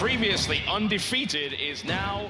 previously undefeated, is now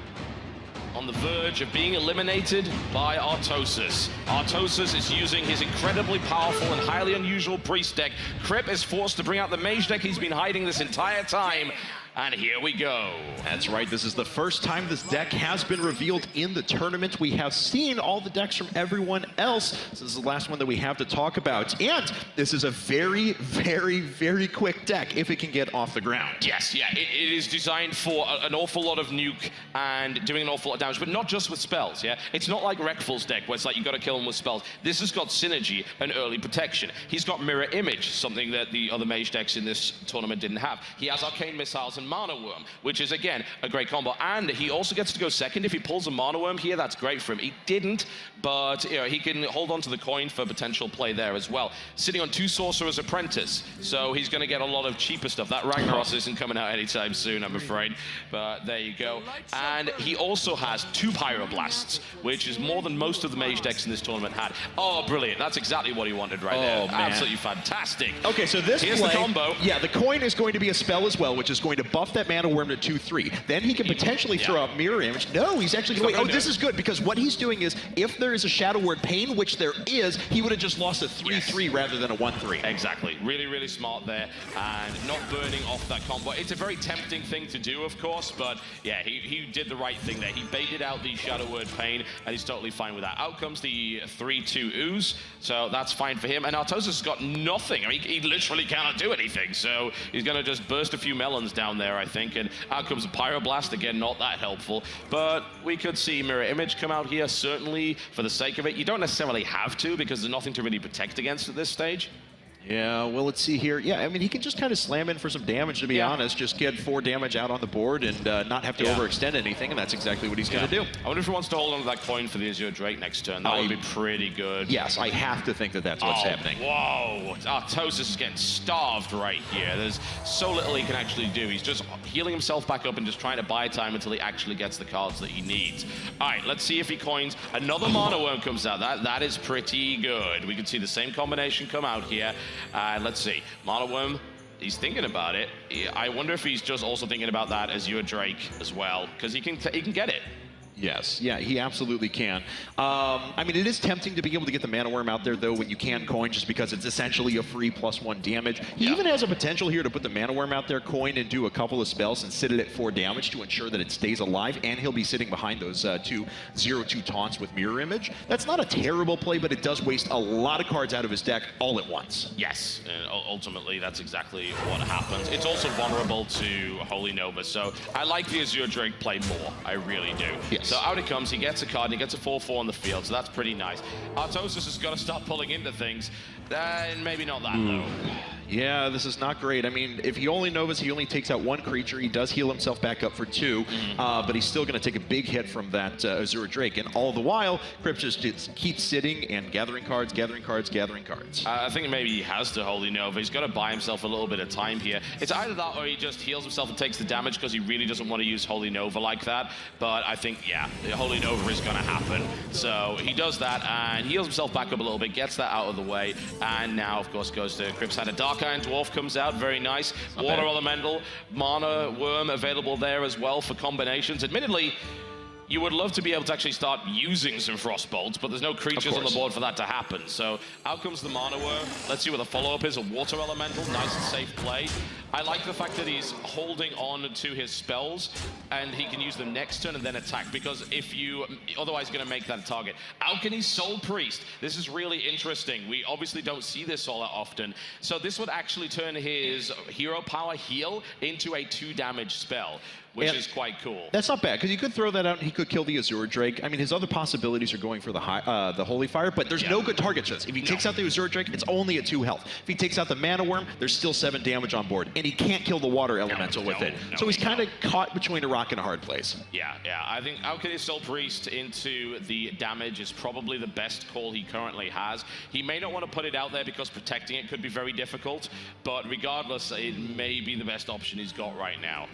on the verge of being eliminated by Artosis. Artosis is using his incredibly powerful and highly unusual priest deck. Kripp is forced to bring out the mage deck he's been hiding this entire time. And here we go. That's right, this is the first time this deck has been revealed in the tournament. We have seen all the decks from everyone else. This is the last one that we have to talk about. And this is a very, very, very quick deck if it can get off the ground. Yes, yeah, it is designed for an awful lot of nuke and doing an awful lot of damage, but not just with spells, yeah? It's not like Rekful's deck where it's like you gotta kill him with spells. This has got synergy and early protection. He's got mirror image, something that the other mage decks in this tournament didn't have. He has arcane missiles and Mana Worm, which is, again, a great combo. And he also gets to go second. If he pulls a Mana Worm here, that's great for him. He didn't, but you know, he can hold on to the coin for potential play there as well. Sitting on 2 Sorcerer's Apprentice, so he's going to get a lot of cheaper stuff. That Ragnaros isn't coming out anytime soon, I'm afraid, but there you go. And he also has 2 Pyroblasts, which is more than most of the mage decks in this tournament had. Oh, brilliant. That's exactly what he wanted right there. Man. Absolutely fantastic. Okay, so this Here's play, the combo. Yeah, the coin is going to be a spell as well, which is going to buff that Mana Worm to 2/3. Then he can potentially throw out Mirror Image. No, he's actually going to wait. Oh, this is good, because what he's doing is, if there is a Shadow Word Pain, which there is, he would have just lost a 3/3 rather than a 1/3. Exactly. Really, really smart there, and not burning off that combo. It's a very tempting thing to do, of course, but yeah, he did the right thing there. He baited out the Shadow Word Pain, and he's totally fine with that. Out comes the 3/2 Ooze, so that's fine for him. And Artosis has got nothing. I mean, he literally cannot do anything, so he's going to just burst a few melons down there, I think, and out comes a Pyroblast, again, not that helpful, but we could see Mirror Image come out here, certainly, for the sake of it. You don't necessarily have to, because there's nothing to really protect against at this stage. Yeah, well, let's see here. Yeah, I mean, he can just kind of slam in for some damage, to be honest. Just get 4 damage out on the board and not have to overextend anything, and that's exactly what he's going to do. I wonder if he wants to hold on to that coin for the Azure Drake next turn. That would be pretty good. Yes, I have to think that that's what's happening. Whoa! Artosis is getting starved right here. There's so little he can actually do. He's just healing himself back up and just trying to buy time until he actually gets the cards that he needs. All right, let's see if he coins. Another Mana Worm comes out. That is pretty good. We can see the same combination come out here. Let's see, Mana Worm, he's thinking about it. I wonder if he's just also thinking about that as Azure Drake as well, because he can get it. Yes, yeah, he absolutely can. I mean, it is tempting to be able to get the Mana Worm out there, though, when you can coin, just because it's essentially a free +1 damage. He even has a potential here to put the Mana Worm out there, coin, and do a couple of spells and sit it at 4 damage to ensure that it stays alive, and he'll be sitting behind those 2 0/2 taunts with Mirror Image. That's not a terrible play, but it does waste a lot of cards out of his deck all at once. Yes, and ultimately, that's exactly what happens. It's also vulnerable to Holy Nova, so I like the Azure Drake play more. I really do. Yes. So out it comes, he gets a card, and he gets a 4/4 on the field, so that's pretty nice. Artosis has got to start pulling into things, and maybe not that, though. Yeah, this is not great. I mean, if he only Novas, he only takes out 1 creature. He does heal himself back up for 2, but he's still going to take a big hit from that Azure Drake. And all the while, Kripp just keeps sitting and gathering cards, gathering cards, gathering cards. I think maybe he has to Holy Nova. He's got to buy himself a little bit of time here. It's either that or he just heals himself and takes the damage because he really doesn't want to use Holy Nova like that. But I think, yeah, Holy Nova is going to happen. So he does that and heals himself back up a little bit, gets that out of the way, and now, of course, goes to Kripp's hand. A Dark Iron Dwarf comes out, very nice. Water Elemental, Mana Worm available there as well for combinations. Admittedly, you would love to be able to actually start using some Frostbolts, but there's no creatures on the board for that to happen. So out comes the Mana Worm. Let's see what the follow-up is. A Water Elemental, nice and safe play. I like the fact that he's holding on to his spells, and he can use them next turn and then attack, because if you, otherwise going to make that a target. Alkany's Soul Priest. This is really interesting. We obviously don't see this all that often. So this would actually turn his hero power heal into a 2 damage spell, which is quite cool. That's not bad, because you could throw that out and he could kill the Azure Drake. I mean, his other possibilities are going for the Holy Fire, but there's no good target to this. If he takes out the Azure Drake, it's only at 2 health. If he takes out the Mana Worm, there's still 7 damage on board, and he can't kill the Water Elemental with it. So he's kind of caught between a rock and a hard place. Yeah. I think Alkany's Soul Priest into the damage is probably the best call he currently has. He may not want to put it out there because protecting it could be very difficult, but regardless, it may be the best option he's got right now.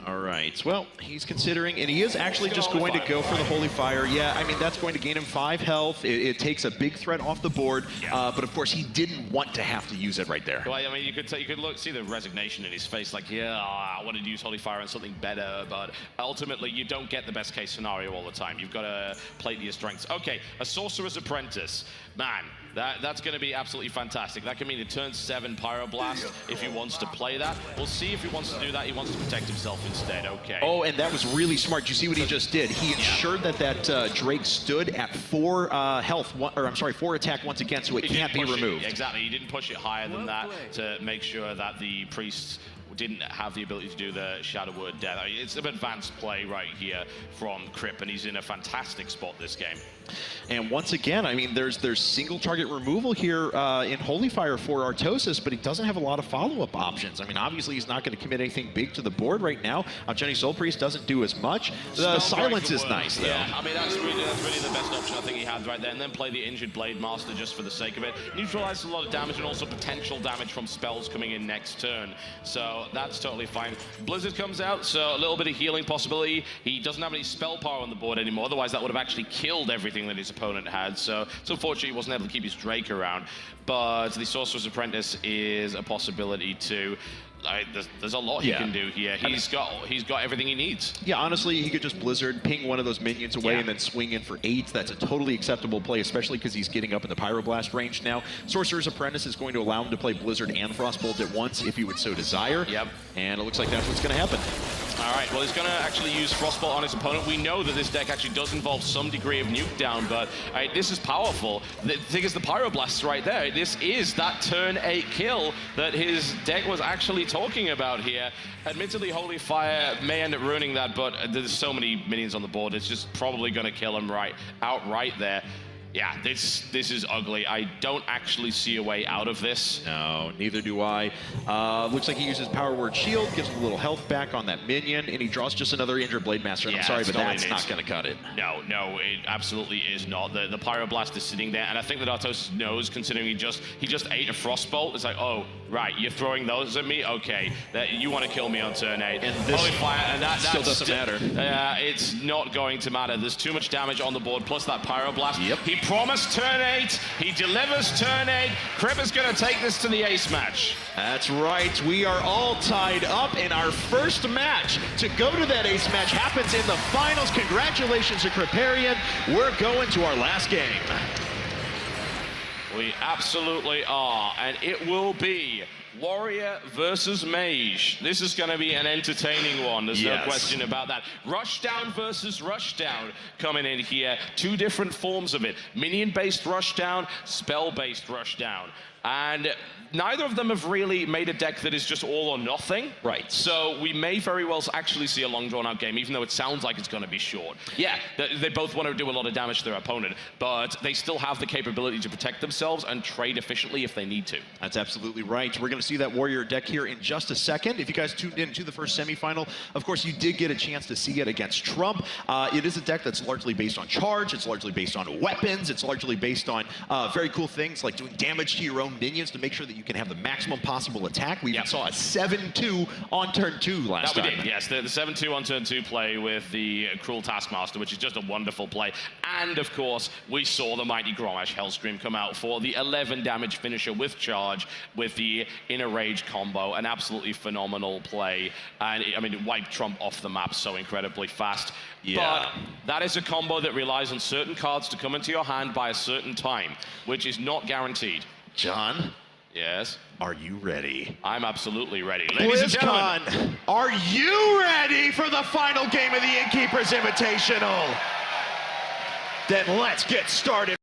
All right. Well, he's considering, and he is actually just going to go for the Holy Fire. Yeah, I mean, that's going to gain him 5 health. It takes a big threat off the board, but of course, he didn't want to have to use it right there. Well, I mean, you could see the resignation in his face, like, yeah, I wanted to use Holy Fire on something better, but ultimately, you don't get the best case scenario all the time. You've got to play to your strengths. Okay, a Sorcerer's Apprentice. Man, that's going to be absolutely fantastic. That can mean a turn 7 Pyroblast if he wants to play that. We'll see if he wants to do that. He wants to protect himself instead. Okay. Oh, and that was really smart. You see what he just did? He ensured that Drake stood at 4 health, or I'm sorry, 4 attack once again, so it can't be removed. Exactly. He didn't push it higher than that to make sure that the priests didn't have the ability to do the Shadow Word Death. I mean, it's an advanced play right here from Krip, and he's in a fantastic spot this game. And once again, I mean, there's single target removal here in Holy Fire for Artosis, but he doesn't have a lot of follow-up options. I mean, obviously, he's not going to commit anything big to the board right now. Jenny Soul Priest doesn't do as much. The silence is nice, though. Yeah, I mean, that's really the best option I think he had right there. And then play the Injured Blade Master just for the sake of it. Neutralizes a lot of damage and also potential damage from spells coming in next turn. So that's totally fine. Blizzard comes out, so a little bit of healing possibility. He doesn't have any spell power on the board anymore. Otherwise, that would have actually killed everything that his opponent had. So it's unfortunate he wasn't able to keep his Drake around. But the Sorcerer's Apprentice is a possibility too. There's a lot he can do here. He's got everything he needs. Yeah, honestly, he could just Blizzard, ping one of those minions away, and then swing in for 8. That's a totally acceptable play, especially because he's getting up in the Pyroblast range now. Sorcerer's Apprentice is going to allow him to play Blizzard and Frostbolt at once if he would so desire. Yep. And it looks like that's what's going to happen. All right, well, he's going to actually use Frostbolt on his opponent. We know that this deck actually does involve some degree of nuke down, but this is powerful. The thing is, the Pyroblast's right there. This is that turn 8 kill that his deck was actually talking about here. Admittedly, Holy Fire may end up ruining that, but there's so many minions on the board. It's just probably going to kill him outright there. Yeah, this is ugly. I don't actually see a way out of this. No, neither do I. Looks like he uses Power Word Shield, gives him a little health back on that minion, and he draws just another Injured Blade Master. And I'm sorry, but that's not going to cut it. No, it absolutely is not. The Pyroblast is sitting there, and I think that Artosis knows, considering he just ate a Frostbolt. It's like, oh, right, you're throwing those at me? Okay, you want to kill me on turn 8. And this Holy Fire, and that still doesn't matter. It's not going to matter. There's too much damage on the board, plus that Pyroblast. Yep. He promised turn 8. He delivers turn 8. Krip is going to take this to the ace match. That's right. We are all tied up, and our first match to go to that ace match happens in the finals. Congratulations to Kripparrian. We're going to our last game. We absolutely are, and it will be Warrior versus Mage. This is going to be an entertaining one. There's no question about that. Rushdown versus Rushdown coming in here. 2 different forms of it. Minion-based Rushdown, spell-based Rushdown. And neither of them have really made a deck that is just all or nothing. Right. So we may very well actually see a long drawn-out game, even though it sounds like it's going to be short. Yeah, they both want to do a lot of damage to their opponent, but they still have the capability to protect themselves and trade efficiently if they need to. That's absolutely right. We're going to see that Warrior deck here in just a second. If you guys tuned in to the first semifinal, of course, you did get a chance to see it against Trump. It is a deck that's largely based on charge. It's largely based on weapons. It's largely based on very cool things like doing damage to your own minions to make sure that you can have the maximum possible attack. We even saw a 7-2 on turn 2 last time. We did, yes. The 7-2 on turn 2 play with the Cruel Taskmaster, which is just a wonderful play. And, of course, we saw the Mighty Grommash Hellscream come out for the 11 damage finisher with charge with the Inner Rage combo. An absolutely phenomenal play. And, I mean, it wiped Trump off the map so incredibly fast. Yeah. But that is a combo that relies on certain cards to come into your hand by a certain time, which is not guaranteed. John? Yes? Are you ready? I'm absolutely ready. Ladies and gentlemen, Blizzcon, are you ready for the final game of the Innkeeper's Invitational? Then let's get started.